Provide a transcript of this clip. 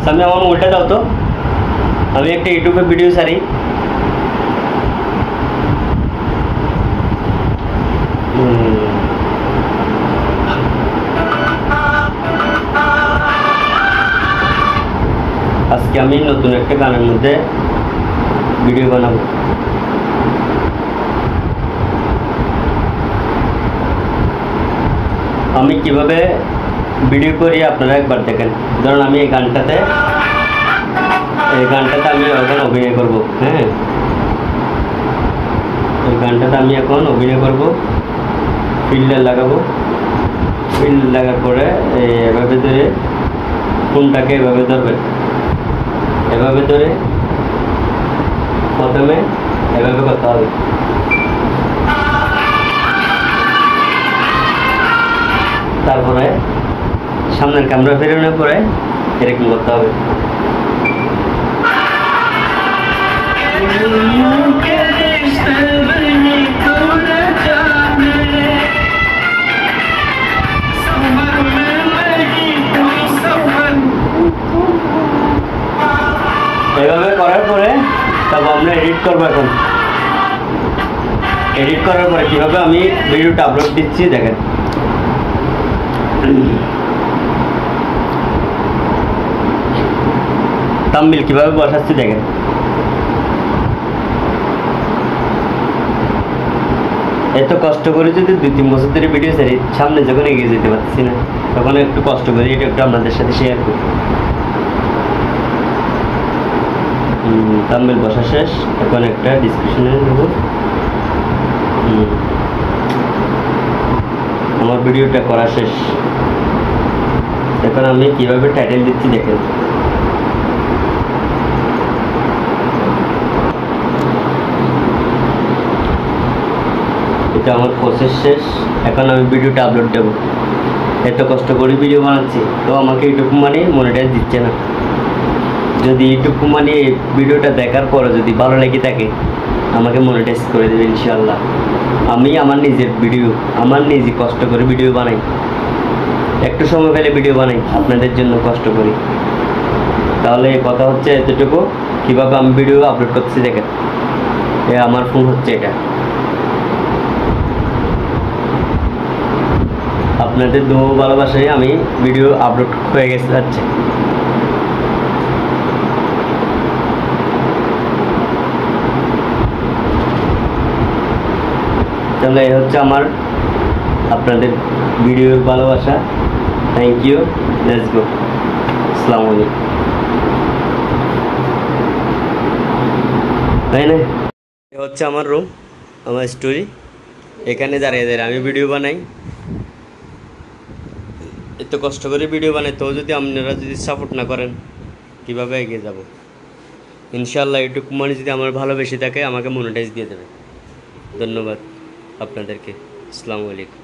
সামনে আমার উল্টা দাও তো, আমি একটা ইউটিউবে ভিডিও ছাড়ি। আজকে আমি নতুন একটা গানের মধ্যে ভিডিও বানাবো। আমি কিভাবে ভিডিও করি আপনারা একবার দেখেন। ধরুন আমি এই গানটাতে আমি এখন অভিনয় করব। হ্যাঁ, এই গানটাতে আমি এখন অভিনয় করব। ফিল্টার লাগাবো, ফিল্ড লাগার পরে এভাবে ধরে ফোনটাকে এভাবে ধরবেন, এভাবে ধরে প্রথমে এভাবে করতে হবে। তারপরে সামনের ক্যামেরা ফেরানোর পরে এরকম করতে হবে। এভাবে করার পরে তারপর আমরা এডিট করবো। এখন এডিট করার পরে কীভাবে আমি ভিডিওটা আপলোড দিচ্ছি দেখেন। থাম্বনেল কিভাবে বসাচ্ছি দেখেন। এত কষ্ট করে যদি 2-3 বছর ধরে ভিডিও ছাড়ি, সামনে যখন এগিয়ে যেতে পারছি না তখন একটু কষ্ট করি, এটা একটু আপনাদের সাথে শেয়ার করি। থাম্বনেল বসা শেষ, এখন একটা ডিসক্রিপশনে দেব। আমার ভিডিওটা করা শেষ। এখন আমি কিভাবে টাইটেল দিচ্ছি দেখেন। এটা আমার প্রসেস শেষ। এখন আমি ভিডিওটা আপলোড দেব। এত কষ্ট করে ভিডিও বানাচ্ছি, তো আমাকে ইউটিউব মানে মনিটাইজ দিচ্ছে না। যদি ইউটিউব মানে ভিডিওটা দেখার পরে যদি ভালো লেগে থাকে আমাকে মনিটাইজ করে দেবে ইনশাআল্লাহ। আমি আমার নিজের ভিডিও, আমার নিজে কষ্ট করে ভিডিও বানাই, একটু সময় পেলে ভিডিও বানাই, আপনাদের জন্য কষ্ট করি। তাহলে কথা হচ্ছে এতটুকু, কীভাবে আমি ভিডিও আপলোড করছি দেখেন। আমার ফোন হচ্ছে এটা। আপনাদের দো ভালোবাসায় আমি ভিডিও আপলোড হয়ে গেছে যাচ্ছে। তাহলে এই হচ্ছে আমার আপনাদের ভিডিওর ভালোবাসা। Thank you, let's go. আসসালামু আলাইকুম। তাই না, এ হচ্ছে আমার রুম, আমার স্টোরি। এখানে দাঁড়িয়ে দাঁড়িয়ে আমি ভিডিও বানাই। এত কষ্ট করে ভিডিও বানাই, তো যদি আপনারা যদি সাপোর্ট না করেন কীভাবে এগিয়ে যাব। ইনশাআল্লাহ ইউটিউব মানে যদি আমার ভালোবেসে থাকে আমাকে মনিটাইজ দিয়ে দেবে। ধন্যবাদ আপনাদেরকে। আসসালামু আলাইকুম।